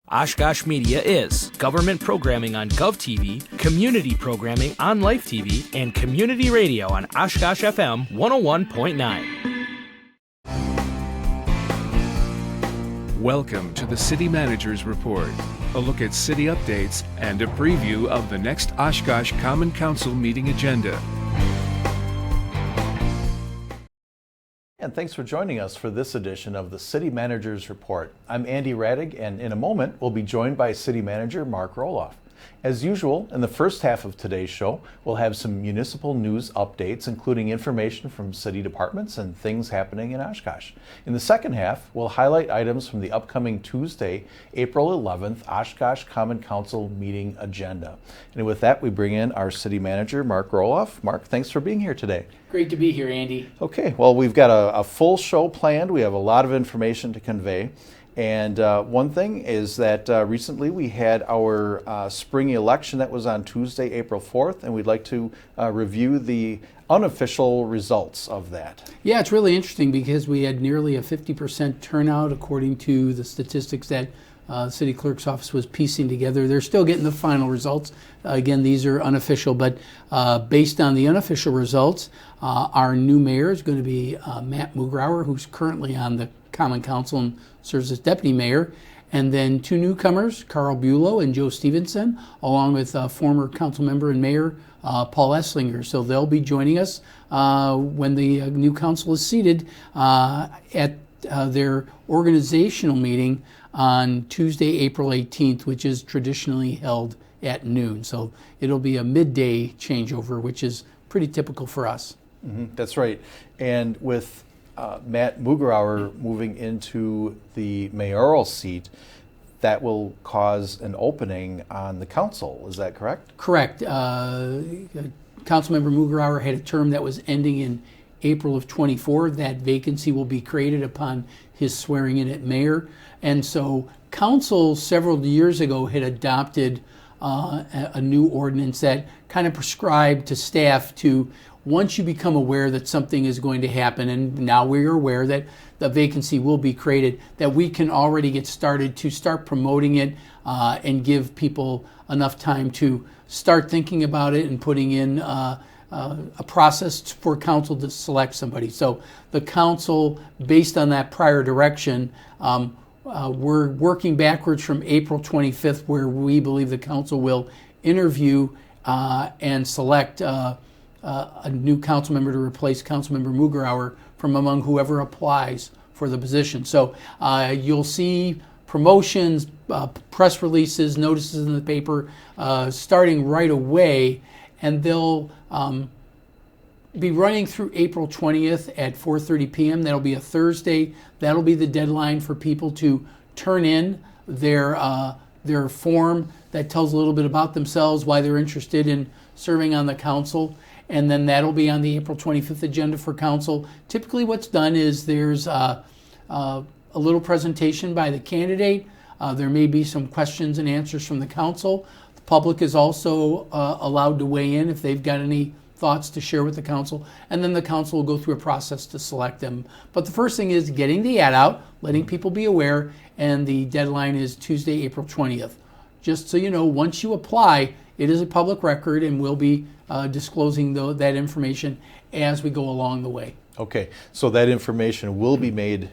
Oshkosh Media is government programming on GovTV, community programming on Life TV, and community radio on Oshkosh FM 101.9. Welcome to the City Manager's Report, a look at city updates and a preview of the next Oshkosh Common Council meeting agenda. And thanks for joining us for this edition of the City Manager's Report. I'm Andy Radig, and in a moment we'll be joined by City Manager Mark Roloff. As usual, in the first half of today's show, we'll have some municipal news updates, including information from city departments and things happening in Oshkosh. In the second half, we'll highlight items from the upcoming Tuesday, April 11th, Oshkosh Common Council meeting agenda. And with that, we bring in our City Manager, Mark Roloff. Mark, thanks for being here today. Great to be here, Andy. Okay, well, we've got a full show planned. We have a lot of information to convey. And one thing is that recently we had our spring election that was on Tuesday, April 4th, and we'd like to review the unofficial results of that. Yeah, it's really interesting because we had nearly a 50% turnout according to the statistics that City Clerk's office was piecing together. They're still getting the final results. Again, these are unofficial, but based on the unofficial results, our new mayor is going to be Matt Mugrauer, who's currently on the Common Council and serves as deputy mayor, and then two newcomers, Carl Bulow and Joe Stevenson, along with former council member and mayor Paul Esslinger. So they'll be joining us when the new council is seated at their organizational meeting on Tuesday, April 18th, which is traditionally held at noon. So it'll be a midday changeover, which is pretty typical for us. Mm-hmm, that's right. And with Matt Mugrauer moving into the mayoral seat, that will cause an opening on the council. Is that correct? Correct. Councilmember Mugrauer had a term that was ending in April of 24. That vacancy will be created upon his swearing in at mayor. And so council several years ago had adopted a new ordinance that kind of prescribed to staff to, once you become aware that something is going to happen, and now we're aware that the vacancy will be created, that we can already get started to start promoting it and give people enough time to start thinking about it and putting in a process for council to select somebody. So the council, based on that prior direction, we're working backwards from April 25th, where we believe the council will interview and select a new council member to replace Councilmember Mugrauer from among whoever applies for the position. So you'll see promotions, press releases, notices in the paper starting right away, and they'll be running through April 20th at 4:30 p.m. That'll be a Thursday. That'll be the deadline for people to turn in their form that tells a little bit about themselves, why they're interested in serving on the council. And then that'll be on the April 25th agenda for council. Typically what's done is there's a little presentation by the candidate. There may be some questions and answers from the council. The public is also allowed to weigh in if they've got any thoughts to share with the council. And then the council will go through a process to select them. But the first thing is getting the ad out, letting people be aware, and the deadline is Tuesday, April 20th. Just so you know, once you apply, it is a public record, and we'll be disclosing that information as we go along the way. Okay, so that information will be made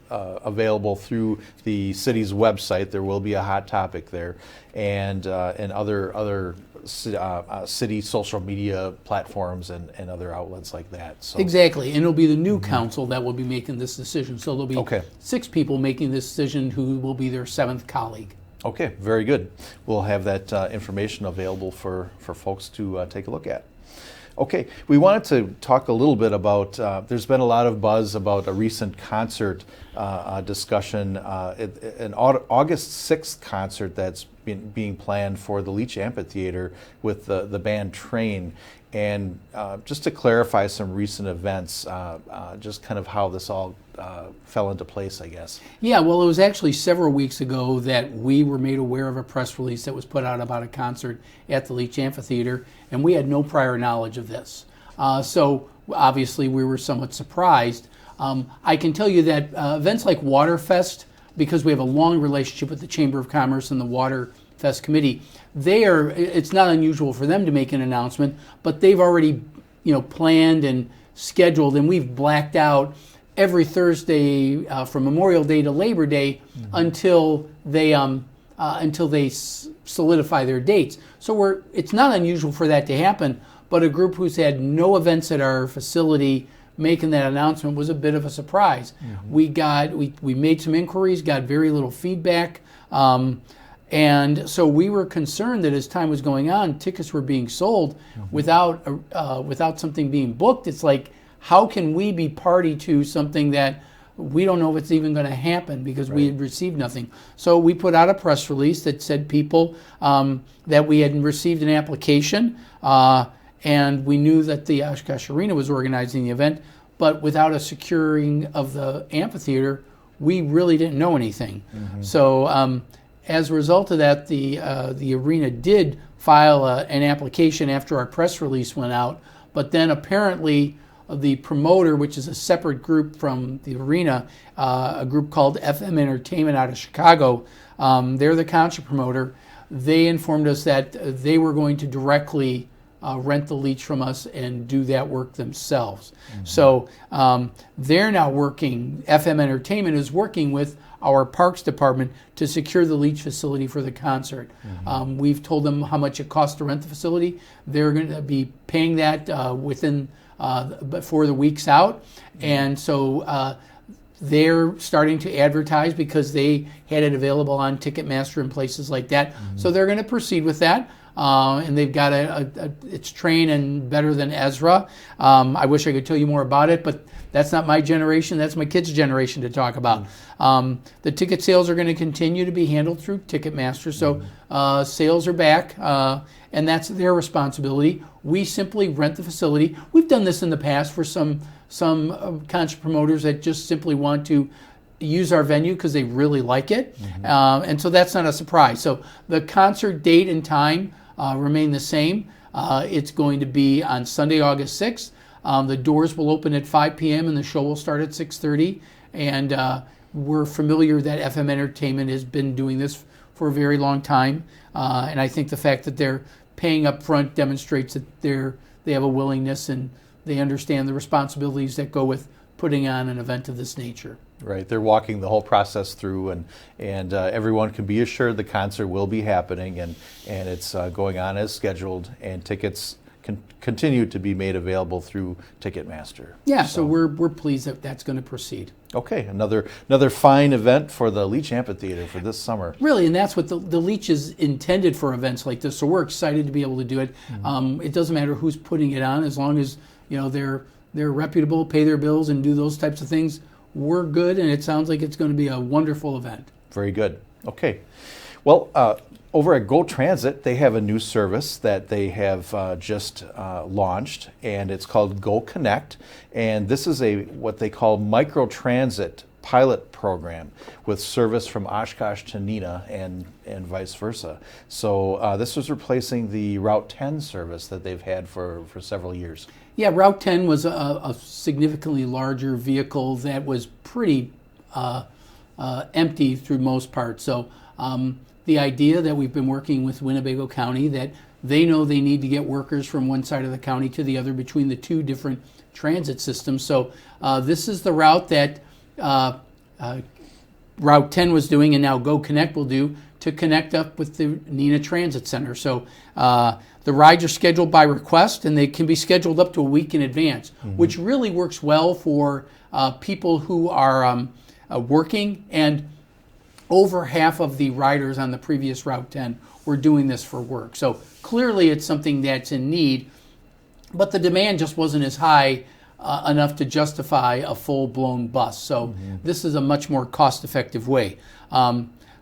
available through the city's website. There will be a hot topic there, and other city social media platforms and other outlets like that. So. Exactly, and it'll be the new council that will be making this decision. So there'll be 6 people making this decision who will be their 7th colleague. Okay, very good. We'll have that information available for folks to take a look at. Okay, we wanted to talk a little bit about, there's been a lot of buzz about a recent concert discussion, an August 6th concert that's being planned for the Leech Amphitheater with the band Train. And just to clarify some recent events, just kind of how this all fell into place, I guess. Yeah, well, it was actually several weeks ago that we were made aware of a press release that was put out about a concert at the Leech Amphitheater, and we had no prior knowledge of this. So obviously we were somewhat surprised. I can tell you that events like Waterfest because we have a long relationship with the Chamber of Commerce and the Water Fest Committee, it's not unusual for them to make an announcement, but they've already, planned and scheduled, and we've blacked out every Thursday from Memorial Day to Labor Day until they solidify their dates. So it's not unusual for that to happen, but a group who's had no events at our facility making that announcement was a bit of a surprise. We made some inquiries, got very little feedback, and so we were concerned that as time was going on, tickets were being sold without something being booked. It's like, how can we be party to something that we don't know if it's even going to happen because we had received nothing? So we put out a press release that said people that we had received an application, and we knew that the Oshkosh Arena was organizing the event, but without a securing of the amphitheater, we really didn't know anything. So as a result of that, the arena did file an application after our press release went out, but then apparently the promoter, which is a separate group from the arena, a group called FM Entertainment out of Chicago, they're the concert promoter. They informed us that they were going to directly rent the Leech from us and do that work themselves. So they're now working, FM Entertainment is working with our Parks Department to secure the Leech facility for the concert. We've told them how much it costs to rent the facility. They're going to be paying that before the week's out. And so they're starting to advertise because they had it available on Ticketmaster and places like that. So they're going to proceed with that. And they've got it's trained and better than Ezra. I wish I could tell you more about it, but that's not my generation. That's my kids' generation to talk about. The ticket sales are going to continue to be handled through Ticketmaster. So sales are back, and that's their responsibility. We simply rent the facility. We've done this in the past for some concert promoters that just simply want to use our venue because they really like it. And so that's not a surprise. So the concert date and time remain the same. It's going to be on Sunday, August 6th. The doors will open at 5 p.m. and the show will start at 6:30. And we're familiar that FM Entertainment has been doing this for a very long time. And I think the fact that they're paying up front demonstrates that they have a willingness and they understand the responsibilities that go with putting on an event of this nature. Right, they're walking the whole process through, and everyone can be assured the concert will be happening, and it's going on as scheduled, and tickets can continue to be made available through Ticketmaster. Yeah, so we're pleased that that's going to proceed. Okay, another fine event for the Leech Amphitheater for this summer. Really, and that's what the Leech is intended for, events like this. So we're excited to be able to do it. It doesn't matter who's putting it on, as long as they're reputable, pay their bills, and do those types of things. We're good, and it sounds like it's going to be a wonderful event. Very good. Okay. Well, over at Go Transit, they have a new service that they have just launched, and it's called Go Connect. And this is what they call microtransit pilot program with service from Oshkosh to Neenah and vice versa. So this was replacing the Route 10 service that they've had for several years. Yeah, Route 10 was a significantly larger vehicle that was pretty empty through most parts. So the idea that we've been working with Winnebago County, that they know they need to get workers from one side of the county to the other between the two different transit systems. So this is the route that Route 10 was doing, and now Go Connect will do, to connect up with the Neenah Transit Center. So the rides are scheduled by request, and they can be scheduled up to a week in advance, which really works well for people who are working. And over half of the riders on the previous Route 10 were doing this for work. So clearly it's something that's in need, but the demand just wasn't as high enough to justify a full-blown bus. So this is a much more cost-effective way.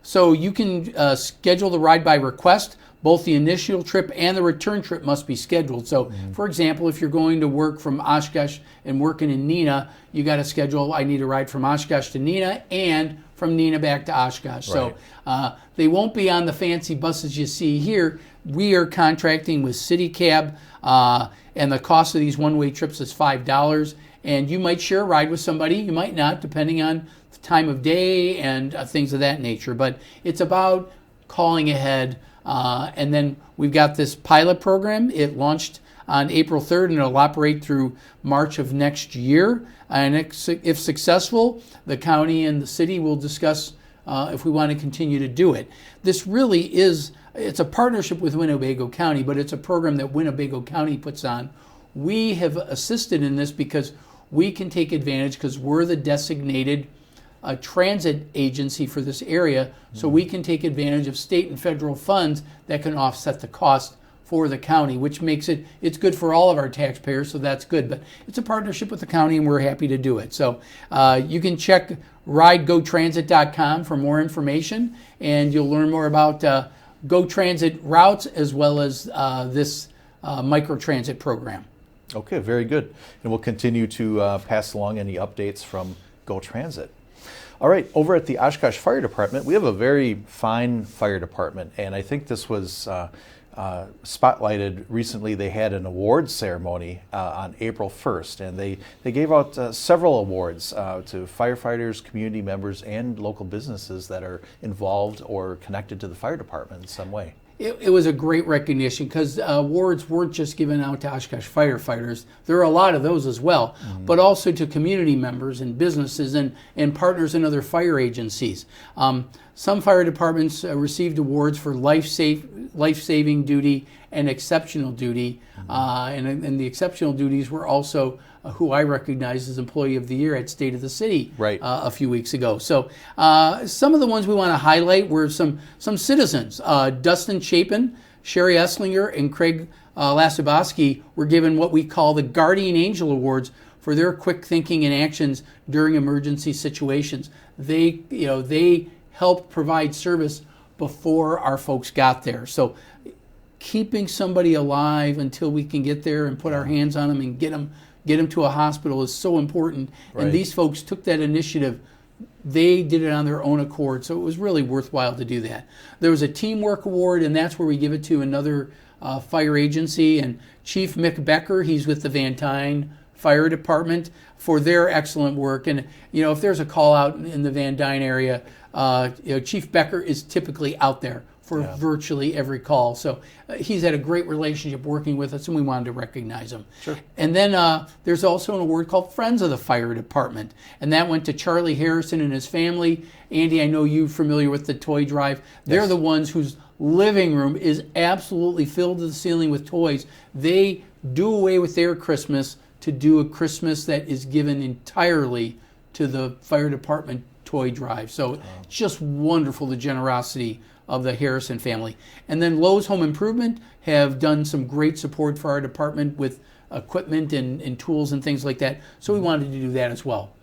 So you can schedule the ride by request. Both the initial trip and the return trip must be scheduled. So, for example, if you're going to work from Oshkosh and working in Neenah, you got to schedule, I need a ride from Oshkosh to Neenah and from Neenah back to Oshkosh. Right. So they won't be on the fancy buses you see here. We are contracting with City Cab, and the cost of these one-way trips is $5. And you might share a ride with somebody, you might not, depending on time of day and things of that nature. But it's about calling ahead. And then we've got this pilot program. It launched on April 3rd, and it'll operate through March of next year. And if successful, the county and the city will discuss if we want to continue to do it. This really it's a partnership with Winnebago County, but it's a program that Winnebago County puts on. We have assisted in this because we can take advantage, because we're the designated transit agency for this area, so we can take advantage of state and federal funds that can offset the cost for the county, which makes it's good for all of our taxpayers, so that's good. But it's a partnership with the county, and we're happy to do it. So you can check ridegotransit.com for more information, and you'll learn more about Go Transit routes as well as this microtransit program. Okay, very good. And we'll continue to pass along any updates from Go Transit. All right, over at the Oshkosh Fire Department, we have a very fine fire department, and I think this was spotlighted recently. They had an awards ceremony on April 1st, and they gave out several awards to firefighters, community members, and local businesses that are involved or connected to the fire department in some way. It was a great recognition, because awards weren't just given out to Oshkosh firefighters. There are a lot of those as well, but also to community members and businesses and partners in other fire agencies. Some fire departments received awards for life-saving duty and exceptional duty, and the exceptional duties were also who I recognized as Employee of the Year at State of the City a few weeks ago. So some of the ones we want to highlight were some citizens. Dustin Chapin, Sherry Esslinger, and Craig Lasibowski were given what we call the Guardian Angel Awards for their quick thinking and actions during emergency situations. They helped provide service before our folks got there. So keeping somebody alive until we can get there and put our hands on them and get them to a hospital is so important. Right. And these folks took that initiative. They did it on their own accord, so it was really worthwhile to do that. There was a teamwork award, and that's where we give it to another fire agency. And Chief Mick Becker, he's with the Van Dyne Fire Department, for their excellent work. And if there's a call out in the Van Dyne area, Chief Becker is typically out there for virtually every call. So he's had a great relationship working with us, and we wanted to recognize him. Sure. And then there's also an award called Friends of the Fire Department, and that went to Charlie Harrison and his family. Andy, I know you're familiar with the toy drive. They're the ones whose living room is absolutely filled to the ceiling with toys. They do away with their Christmas to do a Christmas that is given entirely to the fire department toy drive. So it's just wonderful, the generosity of the Harrison family. And then Lowe's Home Improvement have done some great support for our department with equipment and tools and things like that. So we wanted to do that as well.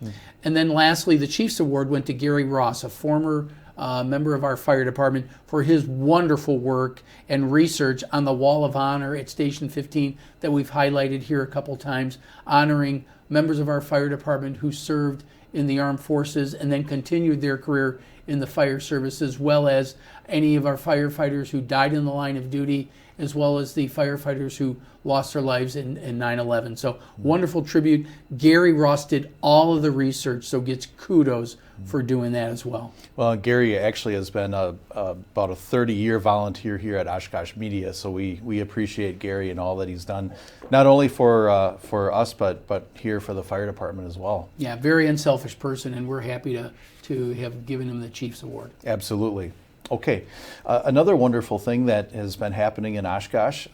And then lastly, the Chiefs Award went to Gary Ross, a former member of our fire department, for his wonderful work and research on the Wall of Honor at Station 15 that we've highlighted here a couple times, honoring members of our fire department who served in the armed forces and then continued their career in the fire service, as well as any of our firefighters who died in the line of duty, as well as the firefighters who lost their lives in 9/11. So wonderful tribute. Gary Ross did all of the research, so gets kudos for doing that as well. Well, Gary actually has been about a 30-year volunteer here at Oshkosh Media, so we appreciate Gary and all that he's done, not only for us, but here for the fire department as well. Yeah, very unselfish person, and we're happy to have given him the Chiefs Award. Absolutely. Okay, another wonderful thing that has been happening in Oshkosh,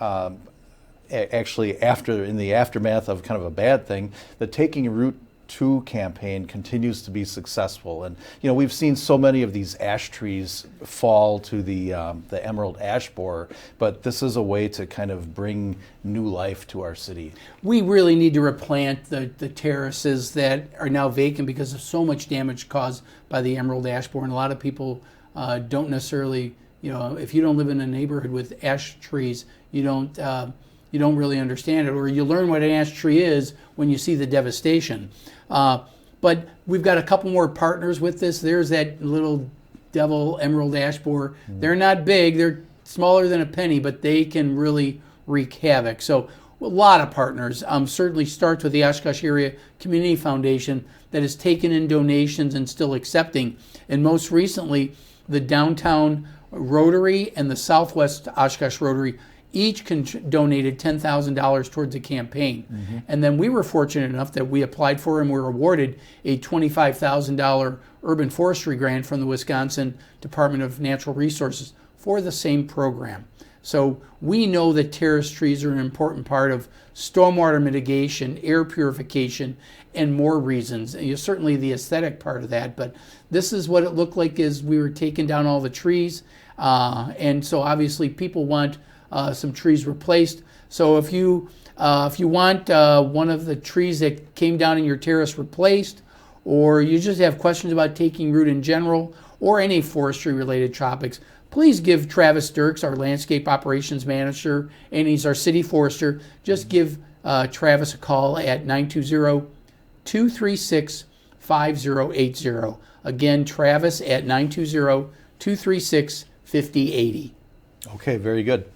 actually in the aftermath of kind of a bad thing, the Taking Route 2 campaign continues to be successful. And we've seen so many of these ash trees fall to the emerald ash borer, but this is a way to kind of bring new life to our city. We really need to replant the terraces that are now vacant because of so much damage caused by the emerald ash borer. And a lot of people don't necessarily, if you don't live in a neighborhood with ash trees, you don't really understand it, or you learn what an ash tree is when you see the devastation. But we've got a couple more partners with this. There's that little devil emerald ash borer. They're not big, they're smaller than a penny, but they can really wreak havoc. So a lot of partners. Certainly starts with the Oshkosh Area Community Foundation that has taken in donations and still accepting. And most recently, the Downtown Rotary and the Southwest Oshkosh Rotary each donated $10,000 towards the campaign. And then we were fortunate enough that we applied for and were awarded a $25,000 urban forestry grant from the Wisconsin Department of Natural Resources for the same program. So we know that terrace trees are an important part of stormwater mitigation, air purification, and more reasons. Certainly the aesthetic part of that, but this is what it looked like as we were taking down all the trees. And so obviously people want some trees replaced. So if you want one of the trees that came down in your terrace replaced, or you just have questions about taking root in general, or any forestry related topics, please give Travis Dirks, our landscape operations manager, and he's our city forester. Just give Travis a call at 920-236-5080. Again, Travis at 920-236-5080. Okay, very good.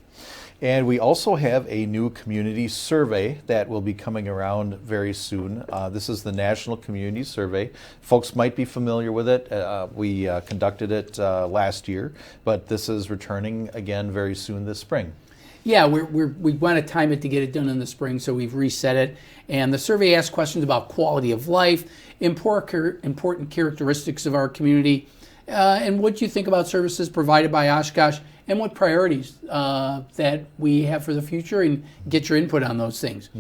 And we also have a new community survey that will be coming around very soon. This is the National Community Survey. Folks might be familiar with it. We conducted it last year, but this is returning again very soon this spring. Yeah, we want to time it to get it done in the spring, so we've reset it. And the survey asks questions about quality of life, important characteristics of our community, and what you think about services provided by Oshkosh, and what priorities that we have for the future, and get your input on those things.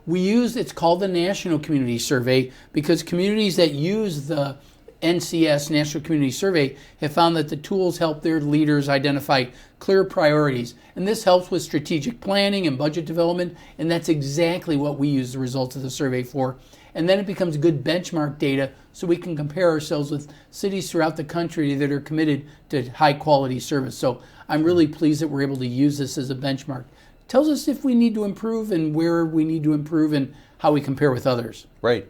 It's called the National Community Survey because communities that use the NCS, National Community Survey, have found that the tools help their leaders identify clear priorities. And this helps with strategic planning and budget development, and that's exactly what we use the results of the survey for. And then it becomes good benchmark data so we can compare ourselves with cities throughout the country that are committed to high quality service. So I'm really pleased that we're able to use this as a benchmark. It tells us if we need to improve and where we need to improve and how we compare with others. Right.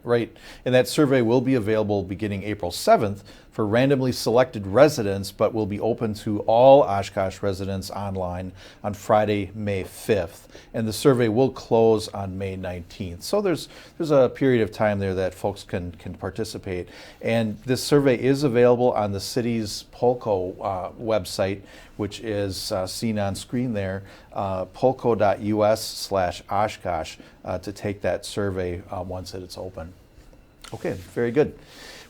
And that survey will be available beginning April 7th for randomly selected residents, but will be open to all Oshkosh residents online on Friday, May 5th. And the survey will close on May 19th. So there's a period of time there that folks can participate. And this survey is available on the city's Polco website, which is seen on screen there, polco.us/Oshkosh, to take that survey once it's open. Okay, very good.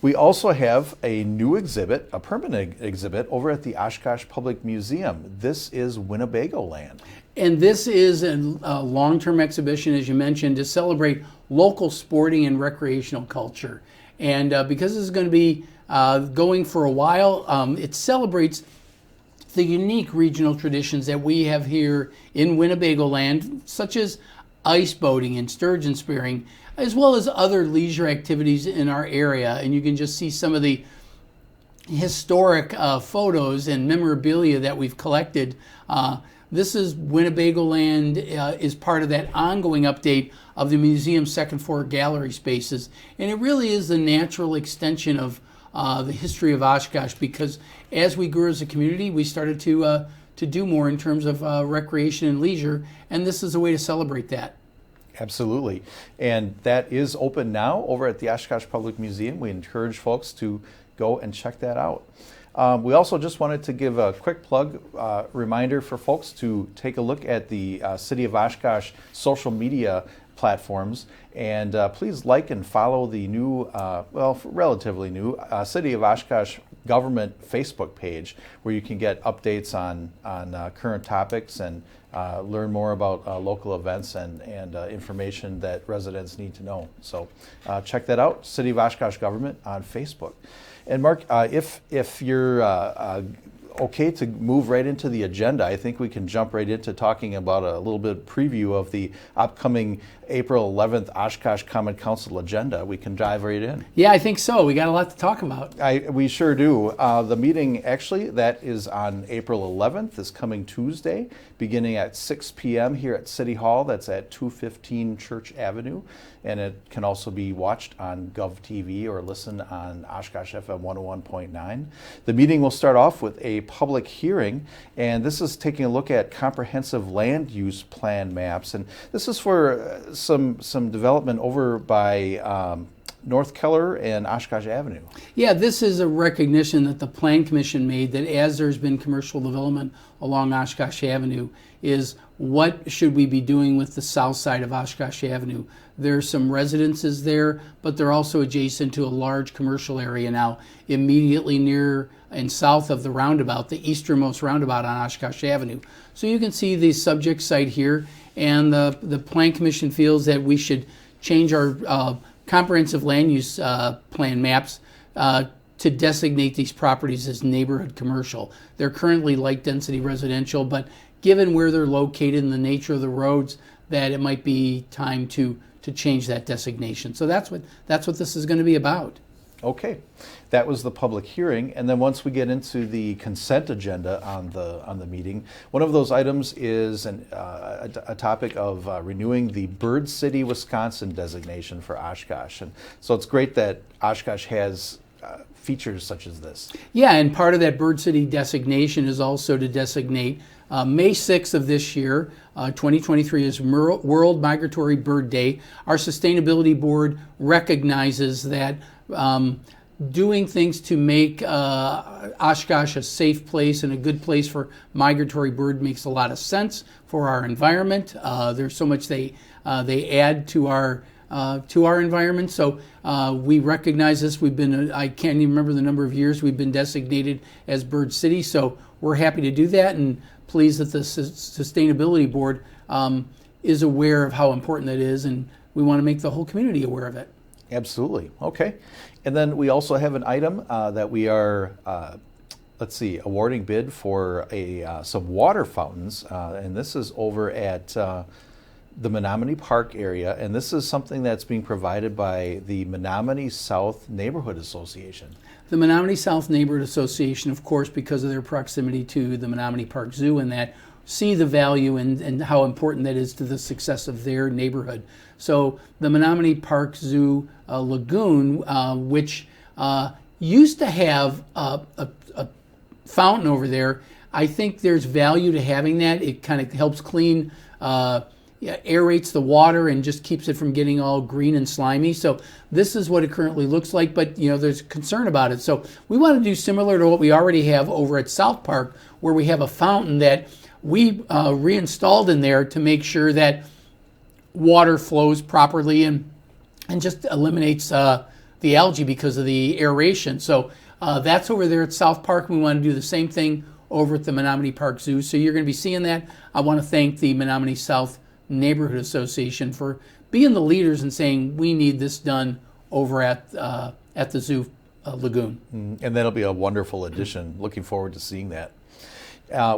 We also have a new exhibit, a permanent exhibit, over at the Oshkosh Public Museum. This is Winnebago Land. And this is a long-term exhibition, as you mentioned, to celebrate local sporting and recreational culture. And because this is going to be going for a while, it celebrates the unique regional traditions that we have here in Winnebago Land, such as ice boating and sturgeon spearing, as well as other leisure activities in our area. And you can just see some of the historic photos and memorabilia that we've collected. This is Winnebago Land is part of that ongoing update of the museum's second floor gallery spaces. And it really is the natural extension of the history of Oshkosh, because as we grew as a community, we started to do more in terms of recreation and leisure, and this is a way to celebrate that. Absolutely. And that is open now over at the Oshkosh Public Museum. We encourage folks to go and check that out. We also just wanted to give a quick plug reminder for folks to take a look at the City of Oshkosh social media platforms, and please like and follow the new, relatively new City of Oshkosh government Facebook page, where you can get updates on current topics and learn more about local events and information that residents need to know. So check that out, City of Oshkosh Government on Facebook. And Mark, if you're okay to move right into the agenda, I think we can jump right into talking about a little bit of preview of the upcoming April 11th Oshkosh Common Council agenda. We can dive right in. Yeah, I think so. We got a lot to talk about. We sure do. The meeting, actually, that is on April 11th, this coming Tuesday, beginning at 6 p.m. here at City Hall. That's at 215 Church Avenue. And it can also be watched on GovTV or listen on Oshkosh FM 101.9. The meeting will start off with a public hearing, and this is taking a look at comprehensive land use plan maps, and this is for some development over by North Keller and Oshkosh Avenue. Yeah, this is a recognition that the Plan Commission made that as there's been commercial development along Oshkosh Avenue, is what should we be doing with the south side of Oshkosh Avenue? There's some residences there, but they're also adjacent to a large commercial area now, immediately near and south of the roundabout, the easternmost roundabout on Oshkosh Avenue. So you can see the subject site here, and the Plan Commission feels that we should change our comprehensive land use plan maps to designate these properties as neighborhood commercial. They're currently light density residential, but given where they're located and the nature of the roads, that it might be time to change that designation. So that's what this is going to be about. Okay, that was the public hearing, and then once we get into the consent agenda on the meeting, one of those items is a topic of renewing the Bird City, Wisconsin designation for Oshkosh, and so it's great that Oshkosh has features such as this. Yeah, and part of that Bird City designation is also to designate May 6th of this year, 2023, is World Migratory Bird Day. Our Sustainability Board recognizes that doing things to make Oshkosh a safe place and a good place for migratory bird makes a lot of sense for our environment. There's so much they add to our environment. So we recognize this. We've been, I can't even remember the number of years we've been designated as Bird City. So we're happy to do that, and pleased that the Sustainability Board is aware of how important that is, and we want to make the whole community aware of it. Absolutely. Okay. And then we also have an item that we are, awarding bid for some water fountains, and this is over at the Menominee Park area, and this is something that's being provided by the Menominee South Neighborhood Association. The Menominee South Neighborhood Association, of course, because of their proximity to the Menominee Park Zoo, and that see the value and how important that is to the success of their neighborhood. So the Menominee Park Zoo Lagoon, which used to have a fountain over there, I think there's value to having that. It kind of helps clean, aerates the water and just keeps it from getting all green and slimy. So this is what it currently looks like, but there's concern about it. So we want to do similar to what we already have over at South Park, where we have a fountain that we reinstalled in there to make sure that water flows properly and just eliminates the algae because of the aeration. So that's over there at South Park. We want to do the same thing over at the Menominee Park Zoo. So you're going to be seeing that. I want to thank the Menominee South Neighborhood Association for being the leaders and saying we need this done over at the Zoo Lagoon. And that'll be a wonderful addition. Looking forward to seeing that.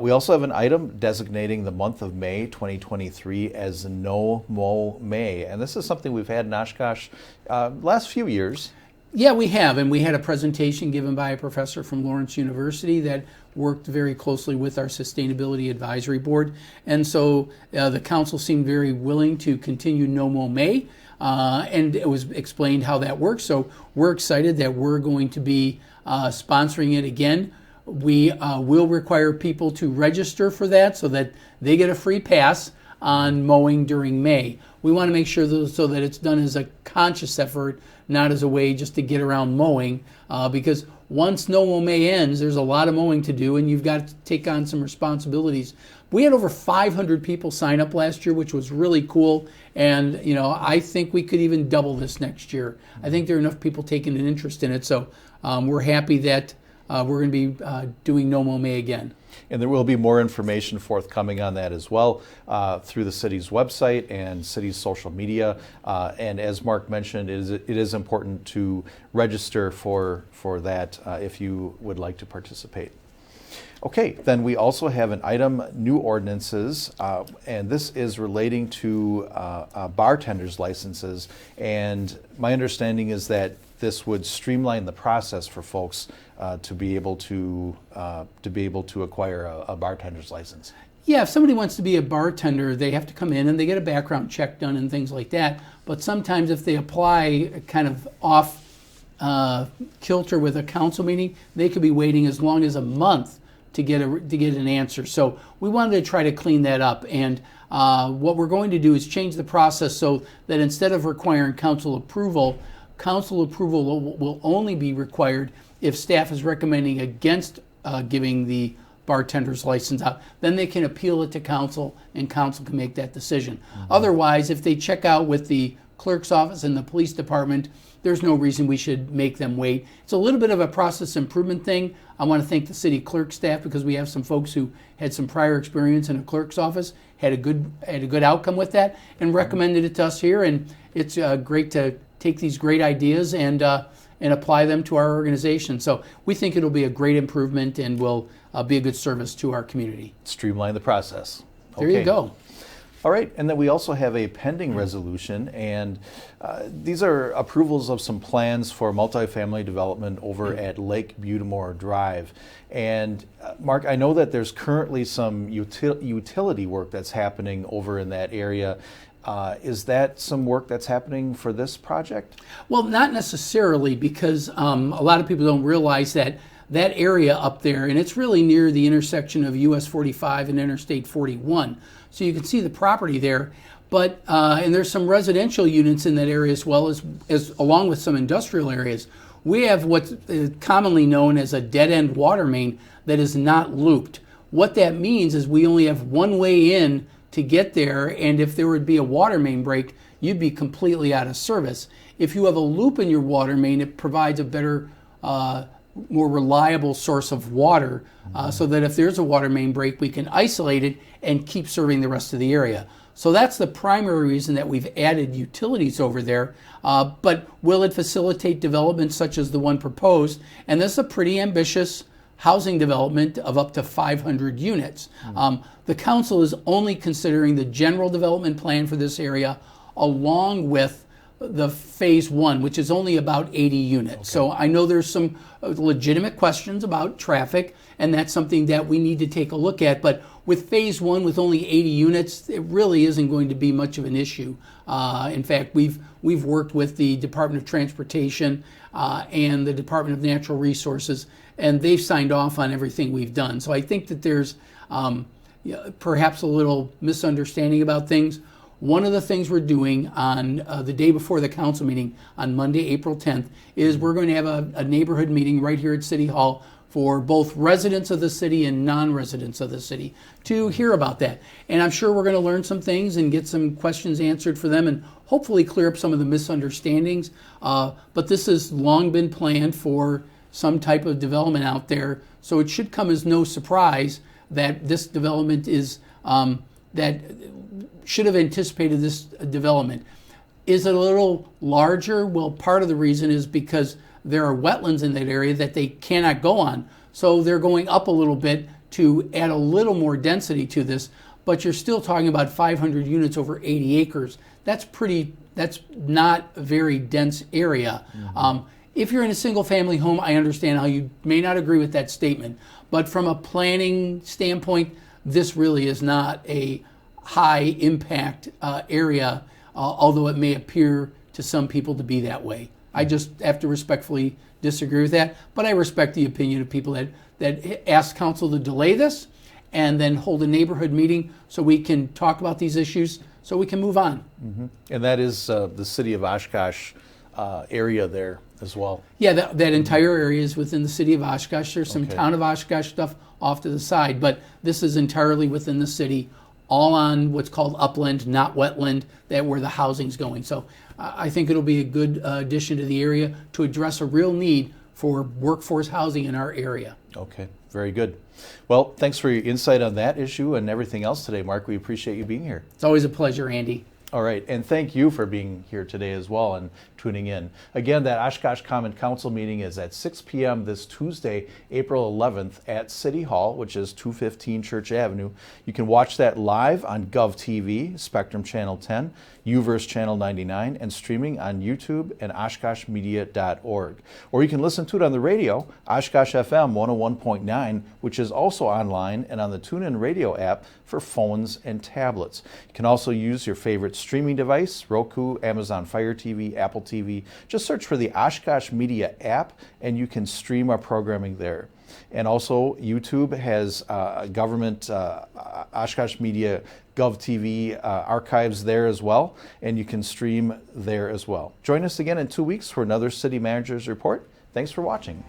We also have an item designating the month of May 2023 as Mow May, and this is something we've had in Oshkosh last few years. Yeah, we have, and we had a presentation given by a professor from Lawrence University that worked very closely with our Sustainability Advisory Board, and so the council seemed very willing to continue Mow May, and it was explained how that works. So we're excited that we're going to be sponsoring it again. We will require people to register for that so that they get a free pass on mowing during May. We want to make sure so that it's done as a conscious effort, not as a way just to get around mowing, because once Mow May ends, there's a lot of mowing to do, and you've got to take on some responsibilities. We had over 500 people sign up last year, which was really cool, and I think we could even double this next year. I think there are enough people taking an interest in it, so we're happy that we're going to be doing Mow May again. And there will be more information forthcoming on that as well through the city's website and city's social media. And as Mark mentioned, it is important to register for that if you would like to participate. Okay, then we also have an item, new ordinances, and this is relating to bartenders' licenses. And my understanding is that this would streamline the process for folks to be able to acquire a bartender's license. Yeah, if somebody wants to be a bartender, they have to come in and they get a background check done and things like that. But sometimes if they apply kind of off kilter with a council meeting, they could be waiting as long as a month to get an answer. So we wanted to try to clean that up, and what we're going to do is change the process so that instead of requiring council approval will only be required if staff is recommending against giving the bartender's license out. Then they can appeal it to council, and council can make that decision. Otherwise, if they check out with the clerk's office and the police department, there's no reason we should make them wait. It's a little bit of a process improvement thing. I want to thank the city clerk staff because we have some folks who had some prior experience in a clerk's office, had a good outcome with that, and recommended it to us here. And it's great to take these great ideas and apply them to our organization. So we think it'll be a great improvement and will be a good service to our community. Streamline the process. There you go. All right, and then we also have a pending resolution, and these are approvals of some plans for multifamily development over at Lake Butamore Drive. And Mark, I know that there's currently some utility work that's happening over in that area. Is that some work that's happening for this project? Well, not necessarily, because a lot of people don't realize that area up there, and it's really near the intersection of US 45 and Interstate 41. So you can see the property there, but and there's some residential units in that area as well as along with some industrial areas. We have what's commonly known as a dead-end water main that is not looped. What that means is we only have one way in to get there, and if there would be a water main break, you'd be completely out of service. If you have a loop in your water main, it provides a better, more reliable source of water, so that if there's a water main break, we can isolate it and keep serving the rest of the area. So that's the primary reason that we've added utilities over there. But will it facilitate development such as the one proposed? And this is a pretty ambitious housing development of up to 500 units. The council is only considering the general development plan for this area along with the phase one, which is only about 80 units. Okay. So I know there's some legitimate questions about traffic, and that's something that we need to take a look at. But with phase one, with only 80 units, it really isn't going to be much of an issue. In fact, we've worked with the Department of Transportation and the Department of Natural Resources, and they've signed off on everything we've done. So I think that there's perhaps a little misunderstanding about things. One of the things we're doing on the day before the council meeting on Monday, April 10th, is we're going to have a neighborhood meeting right here at City Hall for both residents of the city and non-residents of the city to hear about that. And I'm sure we're going to learn some things and get some questions answered for them and hopefully clear up some of the misunderstandings. But this has long been planned for some type of development out there, so it should come as no surprise that this development is that should have anticipated this development. Is it a little larger? Well, part of the reason is because there are wetlands in that area that they cannot go on. So they're going up a little bit to add a little more density to this, but you're still talking about 500 units over 80 acres. That's not a very dense area. If you're in a single family home, I understand how you may not agree with that statement, but from a planning standpoint, this really is not a high impact area, although it may appear to some people to be that way. I just have to respectfully disagree with that, but I respect the opinion of people that ask council to delay this and then hold a neighborhood meeting so we can talk about these issues so we can move on. And that is the city of Oshkosh area there as well. Yeah, that entire area is within the city of Oshkosh. There's some town of Oshkosh stuff off to the side, but this is entirely within the city, all on what's called upland, not wetland, where the housing's going. So I think it'll be a good addition to the area to address a real need for workforce housing in our area. Okay, very good. Well, thanks for your insight on that issue and everything else today, Mark. We appreciate you being here. It's always a pleasure, Andy. All right, and thank you for being here today as well and tuning in. Again, that Oshkosh Common Council meeting is at 6 p.m. this Tuesday, April 11th at City Hall, which is 215 Church Avenue. You can watch that live on GovTV, Spectrum Channel 10, UVerse Channel 99, and streaming on YouTube and OshkoshMedia.org. Or you can listen to it on the radio, Oshkosh FM 101.9, which is also online and on the TuneIn Radio app for phones and tablets. You can also use your favorite streaming device, Roku, Amazon Fire TV, Apple TV. Just search for the Oshkosh Media app and you can stream our programming there. And also, YouTube has government Oshkosh Media GovTV archives there as well, and you can stream there as well. Join us again in 2 weeks for another City Managers Report. Thanks for watching.